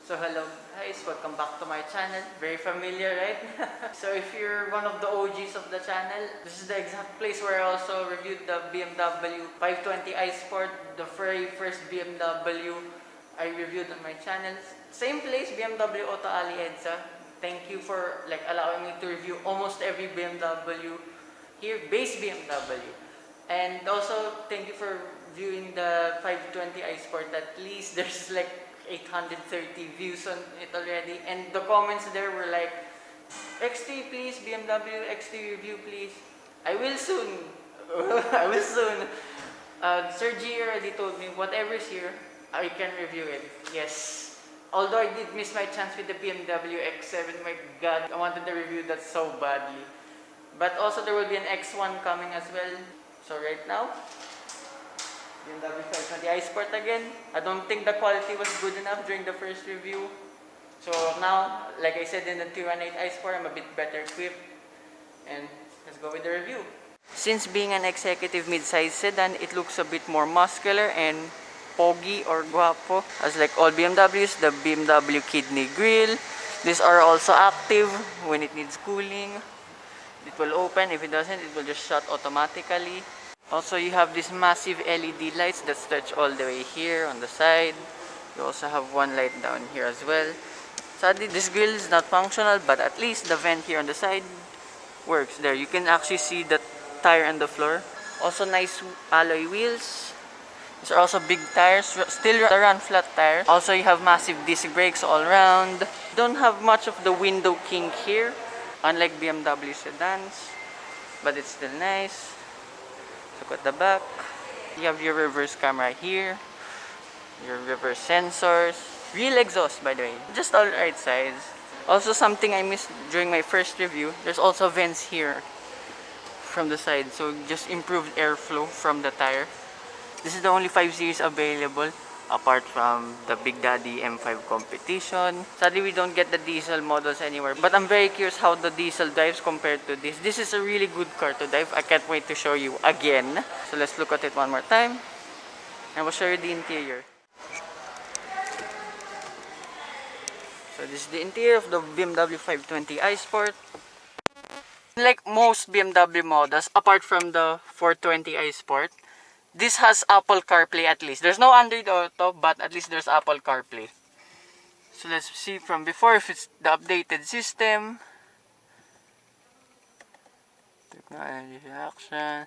So hello guys, welcome back to my channel. Very familiar, right? So if you're one of the OGs of the channel, this is the exact place where I also reviewed the BMW 520i Sport, the very first BMW I reviewed on my channel. Same place, BMW Auto Ali EDSA. Thank you for allowing me to review almost every BMW here, base BMW. And also thank you for viewing the 520i Sport. At least there's 830 views on it already, and the comments there were like, XT please, BMW XT review please. I will soon. I will soon. Sir G already told me whatever is here, I can review it. Yes. Although I did miss my chance with the BMW X7, my god, I wanted to review that so badly. But also there will be an X1 coming as well. So right now, BMW 520i Sport again. I don't think the quality was good enough during the first review. So now, like I said in the 218i Sport, I'm a bit better equipped. And let's go with the review. Since being an executive mid-size sedan, it looks a bit more muscular and pogi or guapo. As like all BMWs, the BMW kidney grille. These are also active when it needs cooling. It will open. If it doesn't, it will just shut automatically. Also, you have these massive LED lights that stretch all the way here on the side. You also have one light down here as well. Sadly, this grille is not functional, but at least the vent here on the side works. There, you can actually see the tire on the floor. Also, nice alloy wheels. These are also big tires, still run flat tire. Also, you have massive disc brakes all around. Don't have much of the window kink here, unlike BMW sedans, but it's still nice. Look at the back. You have your reverse camera here, your reverse sensors, real exhaust by the way, just all right size. Also, something I missed during my first review, there's also vents here from the side, so just improved airflow from the tire. This is the only 5 Series available apart from the Big Daddy M5 competition. Sadly, we don't get the diesel models anywhere, but I'm very curious how the diesel drives compared to this. This is a really good car to drive. I can't wait to show you again. So let's look at it one more time, and we'll show you the interior. So this is the interior of the BMW 520i Sport. Like most BMW models, apart from the 420i Sport, this has Apple CarPlay at least. There's no Android Auto, but at least there's Apple CarPlay. So let's see from before if it's the updated system. Technology action.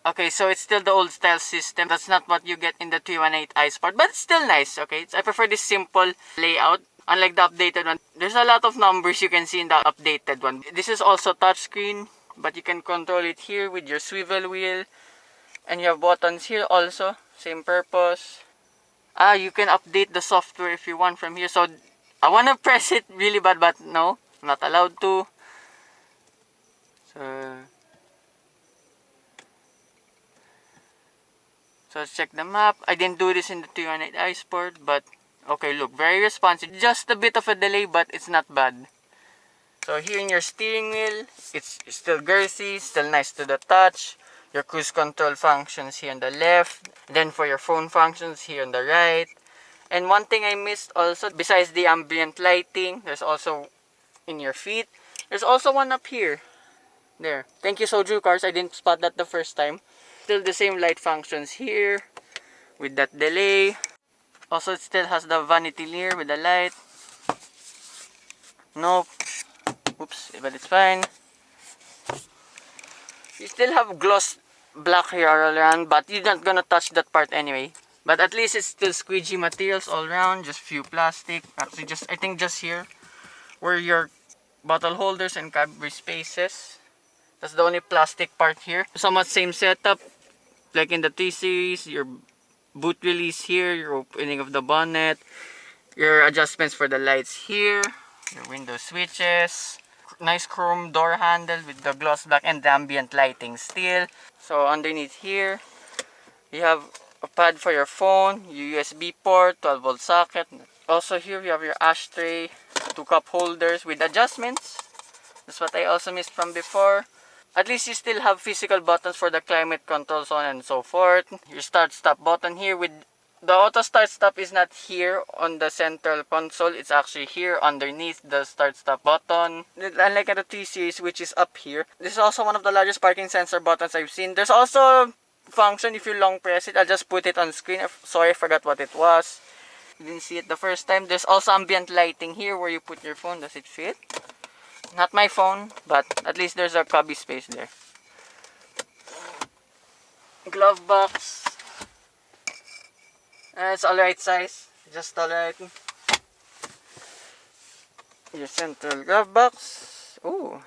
Okay, so it's still the old style system. That's not what you get in the 318i Sport, but it's still nice. Okay, I prefer this simple layout. Unlike the updated one, there's a lot of numbers you can see in the updated one. This is also touchscreen, but you can control it here with your swivel wheel. And you have buttons here also, same purpose. You can update the software if you want from here. So I want to press it really bad, but no, I'm not allowed to. So let's check the map. I didn't do this in the 318i Sport, but okay, look, very responsive. Just a bit of a delay, but it's not bad. So here in your steering wheel, it's still girthy, still nice to the touch. Your cruise control functions here on the left. Then for your phone functions here on the right. And one thing I missed also, besides the ambient lighting, there's also in your feet. There's also one up here. There. Thank you, Soju Cars. I didn't spot that the first time. Still the same light functions here with that delay. Also, it still has the vanity mirror with the light. Nope. Oops, but it's fine. You still have gloss black here all around, but you're not gonna touch that part anyway. But at least it's still squeegee materials all around, just few plastic. Actually, I think just here, where your bottle holders and cab spaces. That's the only plastic part here. Somewhat same setup, like in the 3 Series. Your boot release here, your opening of the bonnet, your adjustments for the lights here, your window switches. Nice chrome door handle with the gloss black and the ambient lighting still. So underneath here, you have a pad for your phone, your USB port, 12-volt socket. Also here you have your ashtray, 2 cup holders with adjustments. That's what I also missed from before. At least you still have physical buttons for the climate control, so on and so forth. Your start-stop button here with The auto start stop is not here on the central console. It's actually here underneath the start stop button. Unlike the 3 Series, which is up here. This is also one of the largest parking sensor buttons I've seen. There's also a function if you long press it. I'll just put it on screen. Sorry, I forgot what it was. You didn't see it the first time. There's also ambient lighting here where you put your phone. Does it fit? Not my phone, but at least there's a cubby space there. Glove box. It's alright size, just alright. Your central glove box. Ooh,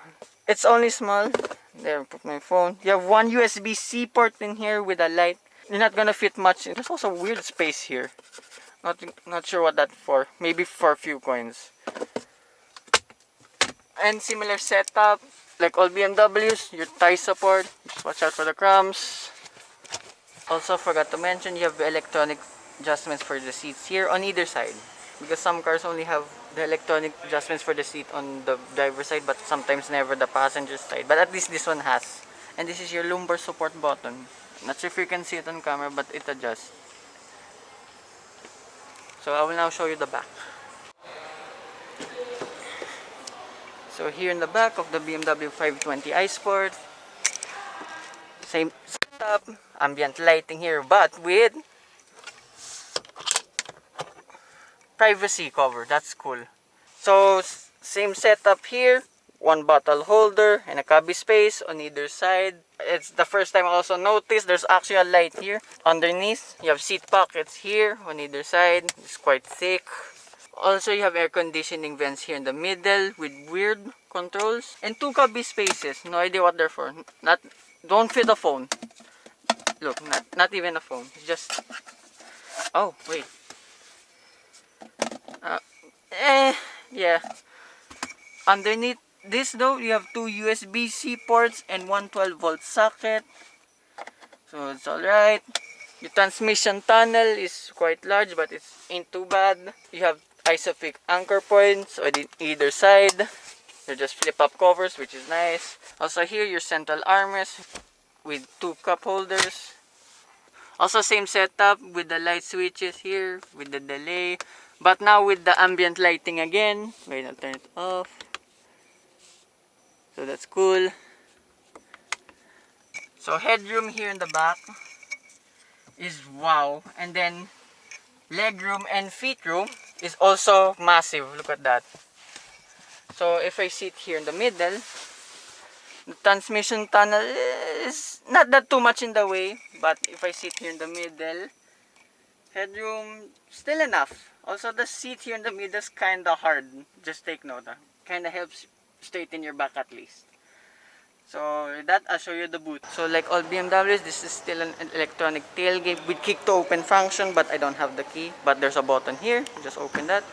it's only small. There, put my phone. You have one USB-C port in here with a light. You're not gonna fit much. There's also weird space here. Not sure what that's for. Maybe for a few coins. And similar setup, like all BMWs. Your thigh support. Just watch out for the crumbs. Also, forgot to mention, you have electronic adjustments for the seats here on either side, because some cars only have the electronic adjustments for the seat on the driver's side, but sometimes never the passenger side. But at least this one has. And this is your lumbar support button. Not sure if you can see it on camera, but it adjusts. So I will now show you the back. So here in the back of the BMW 520i Sport, same setup, ambient lighting here, but with privacy cover. That's cool. So same setup here, one bottle holder and a cubby space on either side. It's the first time I also noticed there's actually a light here underneath. You have seat pockets here on either side. It's quite thick. Also, you have air conditioning vents here in the middle with weird controls and 2 cubby spaces. No idea what they're for. Don't fit a phone. Look, not even a phone. It's just, oh wait. Yeah. Underneath this though, you have 2 USB-C ports and one 12-volt socket. So it's alright. Your transmission tunnel is quite large, but it ain't too bad. You have isofix anchor points on either side. They're just flip-up covers, which is nice. Also here, your central armrest with 2 cup holders. Also same setup with the light switches here, with the delay. But now with the ambient lighting again. Wait, I'll turn it off. So that's cool. So headroom here in the back is wow. And then legroom and feet room is also massive. Look at that. So if I sit here in the middle, the transmission tunnel is not that too much in the way. But if I sit here in the middle, headroom still enough. Also, the seat here in the middle is kind of hard. Just take note. Kind of helps straighten your back at least. So, with that, I'll show you the boot. So, like all BMWs, this is still an electronic tailgate with kick to open function, but I don't have the key. But there's a button here. Just open that.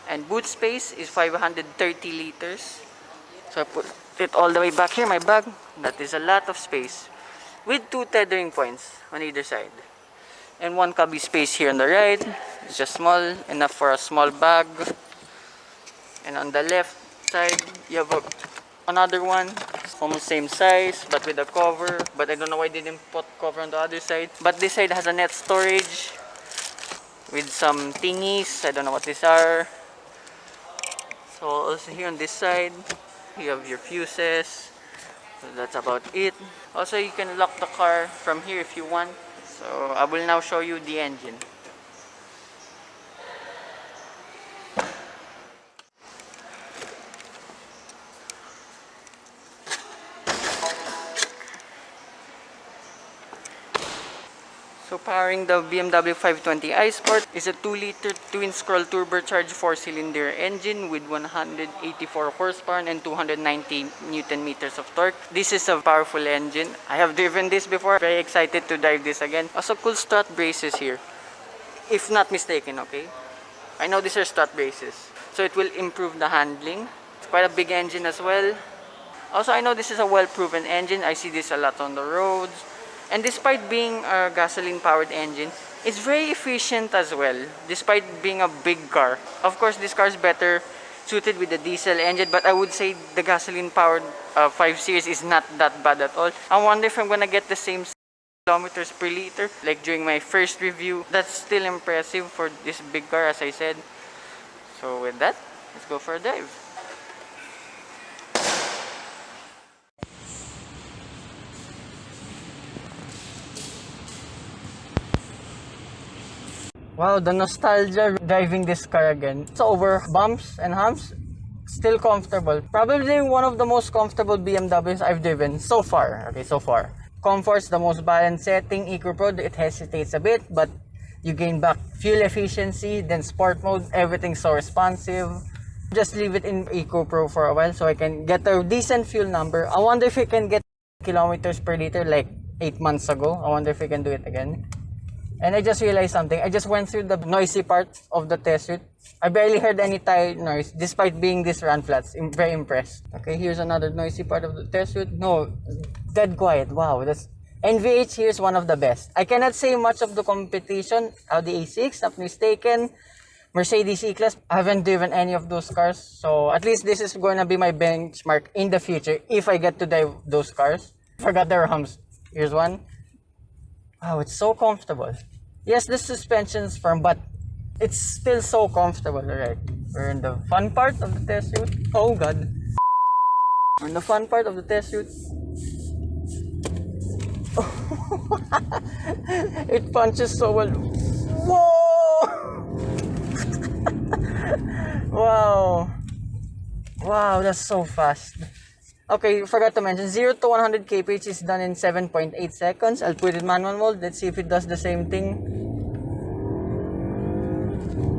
And boot space is 530 liters. So, I put it all the way back here, my bag. That is a lot of space. With 2 tethering points on either side. And 1 cubby space here on the right. It's just small, enough for a small bag. And on the left side, you have another one, almost same size, but with a cover. But I don't know why they didn't put cover on the other side. But this side has a net storage with some thingies. I don't know what these are. So also here on this side, you have your fuses. So that's about it. Also, you can lock the car from here if you want. So I will now show you the engine. So powering the BMW 520i Sport is a 2-liter twin-scroll turbocharged 4-cylinder engine with 184 horsepower and 290 Newton meters of torque. This is a powerful engine. I have driven this before. Very excited to drive this again. Also cool strut braces here, if not mistaken, okay? I know these are strut braces. So it will improve the handling. It's quite a big engine as well. Also, I know this is a well-proven engine. I see this a lot on the roads. And despite being a gasoline-powered engine, it's very efficient as well, despite being a big car. Of course, this car is better suited with the diesel engine, but I would say the gasoline-powered 5 Series is not that bad at all. I wonder if I'm gonna get the same kilometers per liter. Like during my first review, that's still impressive for this big car, as I said. So with that, let's go for a drive. Wow, the nostalgia driving this car again. It's over bumps and humps, still comfortable. Probably one of the most comfortable BMWs I've driven so far. Okay, so far. Comfort's the most balanced setting. Eco Pro, it hesitates a bit, but you gain back fuel efficiency. Then Sport mode, everything's so responsive. Just leave it in Eco Pro for a while so I can get a decent fuel number. I wonder if I can get kilometers per liter like 8 months ago. I wonder if I can do it again. And I just realized something. I just went through the noisy part of the test suite. I barely heard any tire noise despite being this run flats. I'm very impressed. Okay, here's another noisy part of the test suite. No, dead quiet. Wow, that's... NVH here is one of the best. I cannot say much of the competition. Audi A6, not mistaken. Mercedes E-Class. I haven't driven any of those cars. So at least this is going to be my benchmark in the future if I get to drive those cars. Forgot their humps. Here's one. Wow, it's so comfortable. Yes, the suspension's firm, but it's still so comfortable, right? We're in the fun part of the test suite. Oh god. We're in the fun part of the test suite. It punches so well. Whoa! Wow. Wow, that's so fast. Okay, forgot to mention, 0 to 100 kph is done in 7.8 seconds. I'll put it in manual mode. Let's see if it does the same thing.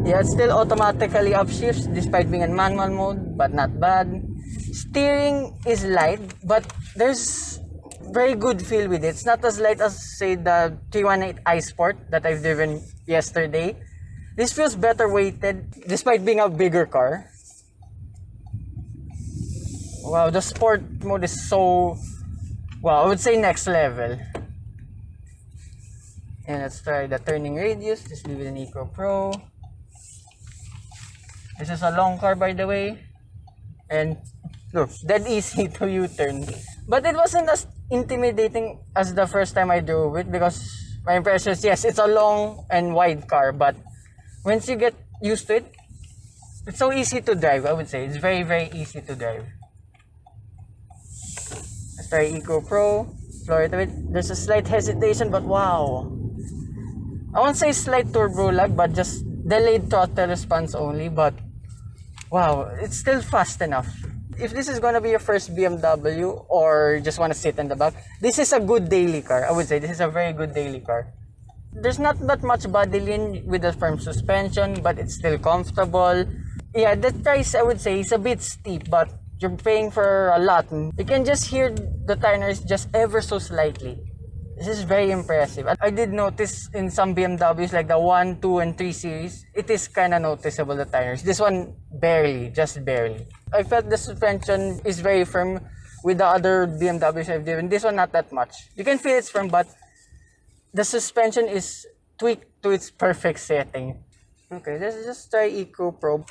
Yeah, it still automatically upshifts despite being in manual mode, but not bad. Steering is light, but there's very good feel with it. It's not as light as, say, the 318 iSport that I've driven yesterday. This feels better weighted despite being a bigger car. Wow, the sport mode is so, wow, I would say next level. And let's try the turning radius. Just leave it in Eco Pro. This is a long car, by the way. And look, dead easy to U-turn. But it wasn't as intimidating as the first time I drove it because my impression is, yes, it's a long and wide car. But once you get used to it, it's so easy to drive, I would say. It's very, very easy to drive. Let's try Eco Pro. Explore it a bit. There's a slight hesitation, but wow. I won't say slight turbo lag, but just delayed throttle response only. But wow, it's still fast enough. If this is gonna be your first BMW or just wanna sit in the back, this is a good daily car. I would say this is a very good daily car. There's not that much body lean with the firm suspension, but it's still comfortable. Yeah, the price I would say is a bit steep, but you're paying for a lot. You can just hear the tire noise just ever so slightly. This is very impressive. I did notice in some BMWs like the 1, 2, and 3 series, it is kind of noticeable, the tire noise. This one, barely, just barely. I felt the suspension is very firm with the other BMWs I've driven. This one, not that much. You can feel it's firm, but the suspension is tweaked to its perfect setting. Okay, let's just try Eco Pro.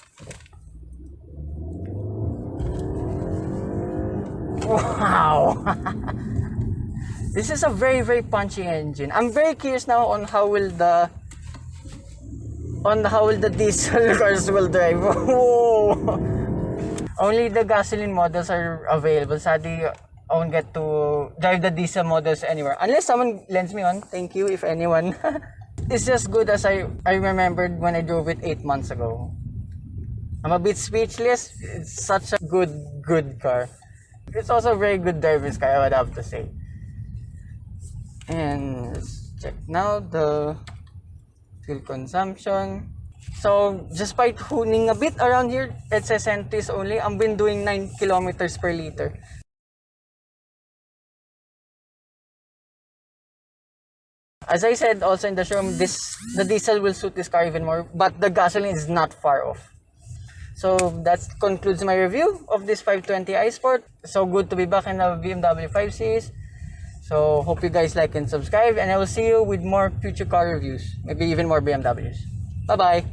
Wow! This is a very, very punchy engine. I'm very curious now on how will the diesel cars will drive. Whoa! Only the gasoline models are available. Sadly, I won't get to drive the diesel models anywhere. Unless someone lends me one. Thank you, if anyone. It's just good as I remembered when I drove it 8 months ago. I'm a bit speechless. It's such a good car. It's also a very good driver's car, I would have to say. And let's check now the fuel consumption. So, despite hooning a bit around here, it says entries only. I've been doing 9 kilometers per liter. As I said also in the showroom, the diesel will suit this car even more, but the gasoline is not far off. So that concludes my review of this 520 iSport. So good to be back in the BMW 5 Series. So hope you guys like and subscribe, and I will see you with more future car reviews, maybe even more BMWs. Bye bye.